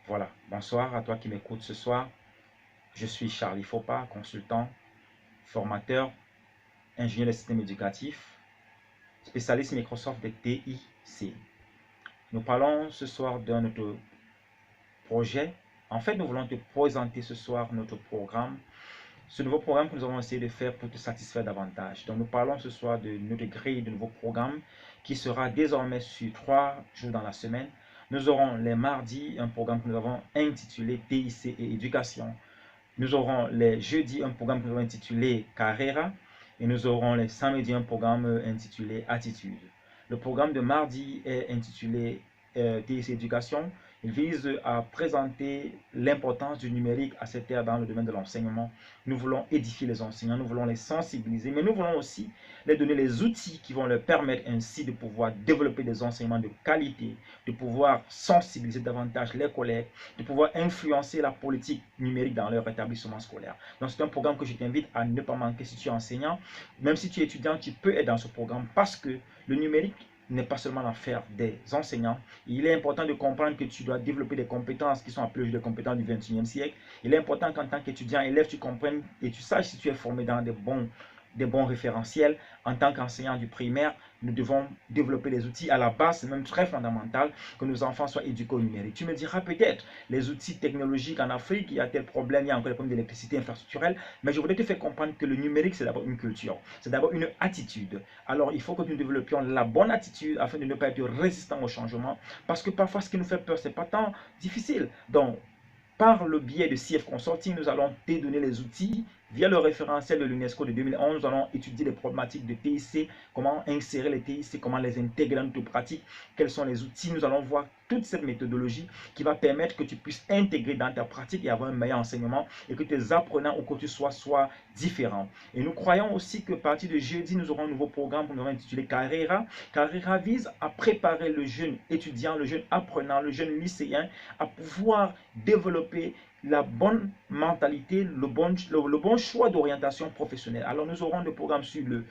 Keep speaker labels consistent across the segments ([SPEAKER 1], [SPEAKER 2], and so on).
[SPEAKER 1] Voilà, bonsoir à toi qui m'écoutes ce soir. Je suis Charlie Fopa, consultant, formateur, ingénieur de système éducatif, spécialiste Microsoft de TIC. Nous parlons ce soir d'un autre projet. En fait, nous voulons te présenter ce soir notre programme, ce nouveau programme que nous avons essayé de faire pour te satisfaire davantage. Donc, nous parlons ce soir de notre grille de nouveau programme qui sera désormais sur 3 jours dans la semaine. Nous aurons les mardis un programme que nous avons intitulé TIC et éducation. Nous aurons les jeudis un programme que nous avons intitulé Carrera et nous aurons les samedis un programme intitulé Attitude. Le programme de mardi est intitulé TIC Éducation. Il vise à présenter l'importance du numérique à cette ère dans le domaine de l'enseignement. Nous voulons édifier les enseignants, nous voulons les sensibiliser, mais nous voulons aussi leur donner les outils qui vont leur permettre ainsi de pouvoir développer des enseignements de qualité, de pouvoir sensibiliser davantage les collègues, de pouvoir influencer la politique numérique dans leur établissement scolaire. Donc c'est un programme que je t'invite à ne pas manquer si tu es enseignant. Même si tu es étudiant, tu peux être dans ce programme parce que le numérique n'est pas seulement l'affaire des enseignants. Il est important de comprendre que tu dois développer des compétences qui sont appelées des compétences du 21e siècle. Il est important qu'en tant qu'étudiant, élève, tu comprennes et tu saches si tu es formé dans des bons référentiels. En tant qu'enseignant du primaire, nous devons développer les outils à la base, c'est même très fondamental que nos enfants soient éduqués au numérique. Tu me diras peut-être, les outils technologiques en Afrique, il y a tel problème, il y a encore des problèmes d'électricité infrastructurelle, mais je voudrais te faire comprendre que le numérique, c'est d'abord une culture, c'est d'abord une attitude. Alors, il faut que nous développions la bonne attitude afin de ne pas être résistant au changement, parce que parfois, ce qui nous fait peur, c'est pas tant difficile. Donc, par le biais de CF Consulting, nous allons te donner les outils. Via le référentiel de l'UNESCO de 2011, nous allons étudier les problématiques de TIC, comment insérer les TIC, comment les intégrer dans notre pratique, quels sont les outils. Nous allons voir toute cette méthodologie qui va permettre que tu puisses intégrer dans ta pratique et avoir un meilleur enseignement et que tes apprenants ou que tu soient différents. Et nous croyons aussi que à partir de jeudi, nous aurons un nouveau programme que nous avons intitulé Carrera. Carrera vise à préparer le jeune étudiant, le jeune apprenant, le jeune lycéen à pouvoir développer la bonne mentalité, le bon choix d'orientation professionnelle. Alors nous aurons des programmes sur le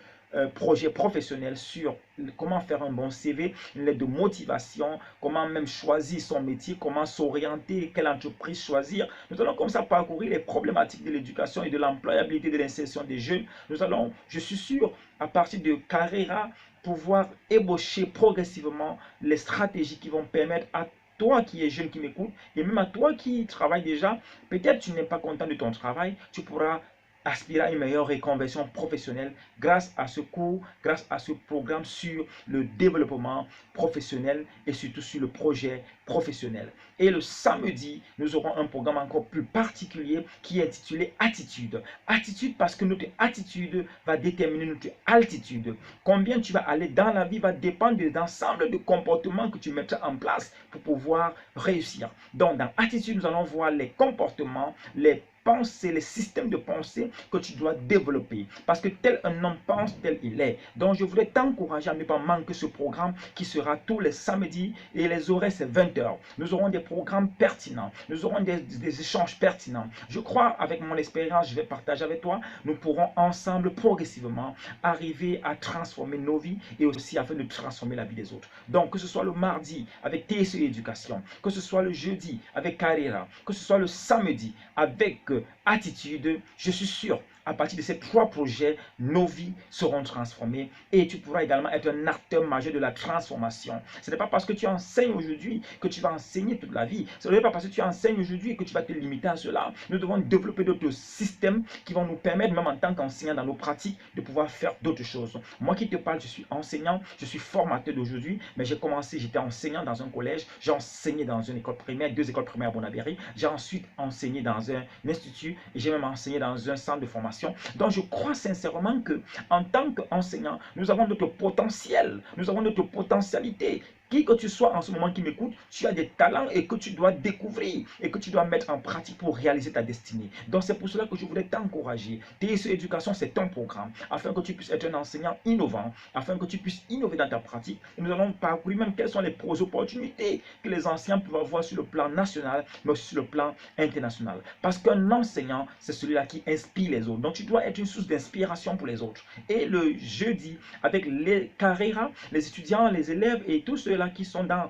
[SPEAKER 1] projet professionnel, sur comment faire un bon CV, une lettre de motivation, comment même choisir son métier, comment s'orienter, quelle entreprise choisir. Nous allons comme ça parcourir les problématiques de l'éducation et de l'employabilité, de l'insertion des jeunes. Nous allons, je suis sûr, à partir de Carrera, pouvoir ébaucher progressivement les stratégies qui vont permettre à toi qui es jeune qui m'écoute, et même à toi qui travaille déjà, peut-être tu n'es pas content de ton travail, tu pourras aspirer à une meilleure reconversion professionnelle grâce à ce cours, grâce à ce programme sur le développement professionnel et surtout sur le projet professionnel. Et le samedi, nous aurons un programme encore plus particulier qui est intitulé Attitude. Attitude parce que notre attitude va déterminer notre altitude. Combien tu vas aller dans la vie va dépendre de l'ensemble de comportements que tu mettras en place pour pouvoir réussir. Donc, dans Attitude, nous allons voir les comportements, les pensées, les systèmes de pensée que tu dois développer. Parce que tel un homme pense, tel il est. Donc, je voudrais t'encourager à ne pas manquer ce programme qui sera tous les samedis et les horaires, c'est 20h. Nous aurons des programmes pertinents. Nous aurons des échanges pertinents. Je crois, avec mon expérience, je vais partager avec toi, nous pourrons ensemble, progressivement, arriver à transformer nos vies et aussi afin de transformer la vie des autres. Donc, que ce soit le mardi avec TSE Éducation, que ce soit le jeudi avec Carrera, que ce soit le samedi avec Attitude, je suis sûr, à partir de ces 3 projets, nos vies seront transformées et tu pourras également être un acteur majeur de la transformation. Ce n'est pas parce que tu enseignes aujourd'hui que tu vas enseigner toute la vie. Ce n'est pas parce que tu enseignes aujourd'hui que tu vas te limiter à cela. Nous devons développer d'autres systèmes qui vont nous permettre, même en tant qu'enseignant dans nos pratiques, de pouvoir faire d'autres choses. Moi qui te parle, je suis enseignant, je suis formateur d'aujourd'hui, mais j'ai commencé, j'étais enseignant dans un collège, j'ai enseigné dans une école primaire, 2 écoles primaires à Bonabéry, j'ai ensuite enseigné dans un institut et j'ai même enseigné dans un centre de formation. Donc je crois sincèrement que en tant qu'enseignant, nous avons notre potentiel, nous avons notre potentialité. Qui que tu sois en ce moment qui m'écoute, tu as des talents et que tu dois découvrir et que tu dois mettre en pratique pour réaliser ta destinée. Donc c'est pour cela que je voulais t'encourager. TSE Éducation, c'est ton programme, afin que tu puisses être un enseignant innovant, afin que tu puisses innover dans ta pratique. Et nous allons parcourir même quelles sont les opportunités que les enseignants peuvent avoir sur le plan national, mais aussi sur le plan international. Parce qu'un enseignant, c'est celui-là qui inspire les autres. Donc tu dois être une source d'inspiration pour les autres. Et le jeudi, avec les Carrera, les étudiants, les élèves et tous ceux-là là qui sont dans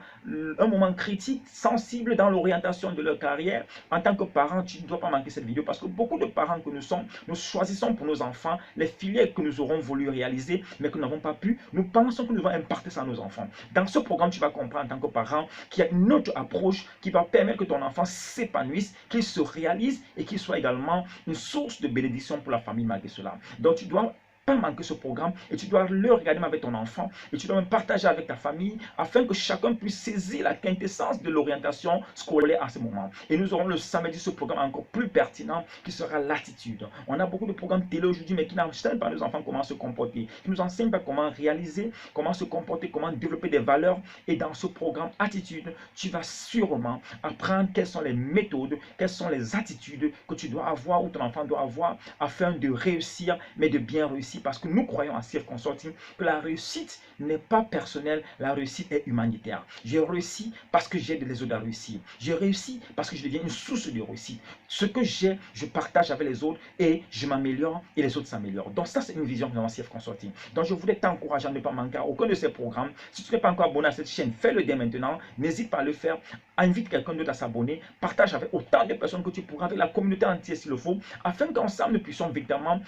[SPEAKER 1] un moment critique, sensible dans l'orientation de leur carrière. En tant que parent, tu ne dois pas manquer cette vidéo parce que beaucoup de parents que nous sommes, nous choisissons pour nos enfants les filières que nous aurons voulu réaliser, mais que nous n'avons pas pu. Nous pensons que nous devons imparter ça à nos enfants. Dans ce programme, tu vas comprendre en tant que parent qu'il y a une autre approche qui va permettre que ton enfant s'épanouisse, qu'il se réalise et qu'il soit également une source de bénédiction pour la famille malgré cela. Donc tu dois pas manquer ce programme et tu dois le regarder avec ton enfant et tu dois même partager avec ta famille afin que chacun puisse saisir la quintessence de l'orientation scolaire à ce moment. Et nous aurons le samedi ce programme encore plus pertinent qui sera l'attitude. On a beaucoup de programmes télé aujourd'hui mais qui n'enseignent pas à nos enfants comment se comporter, qui nous enseignent pas comment réaliser, comment se comporter, comment développer des valeurs. Et dans ce programme attitude, tu vas sûrement apprendre quelles sont les méthodes, quelles sont les attitudes que tu dois avoir ou ton enfant doit avoir afin de réussir, mais de bien réussir. Parce que nous croyons en CF Consulting que la réussite n'est pas personnelle, la réussite est humanitaire. J'ai réussi parce que j'aide les autres à réussir. J'ai réussi parce que je deviens une source de réussite. Ce que j'ai, je partage avec les autres et je m'améliore et les autres s'améliorent. Donc ça, c'est une vision de CF Consulting. Donc je voulais t'encourager à ne pas manquer à aucun de ces programmes. Si tu n'es pas encore abonné à cette chaîne, fais-le dès maintenant. N'hésite pas à le faire. Invite quelqu'un d'autre à s'abonner. Partage avec autant de personnes que tu pourras, avec la communauté entière s'il le faut, afin qu'ensemble nous puissions véritablement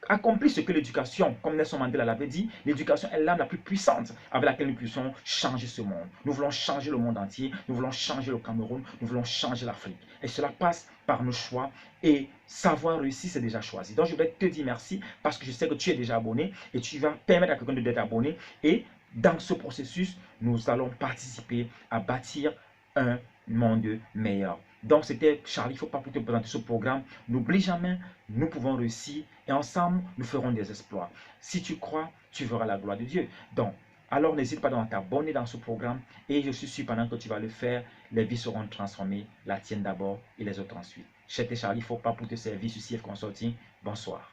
[SPEAKER 1] accomplir ce que l'éducation, comme Nelson Mandela l'avait dit, l'éducation est l'arme la plus puissante avec laquelle nous puissions changer ce monde. Nous voulons changer le monde entier, nous voulons changer le Cameroun, nous voulons changer l'Afrique. Et cela passe par nos choix et savoir réussir, c'est déjà choisi. Donc je voulais te dire merci parce que je sais que tu es déjà abonné et tu vas permettre à quelqu'un d'être abonné. Et dans ce processus, nous allons participer à bâtir un monde meilleur. Donc c'était Charlie Faut pas pour te présenter ce programme. N'oublie jamais, nous pouvons réussir et ensemble nous ferons des exploits. Si tu crois, tu verras la gloire de Dieu. Donc, alors n'hésite pas à t'abonner dans ce programme et je suis sûr pendant que tu vas le faire, les vies seront transformées, la tienne d'abord et les autres ensuite. C'était Charlie Faut pas pour te servir sur CF Consulting. Bonsoir.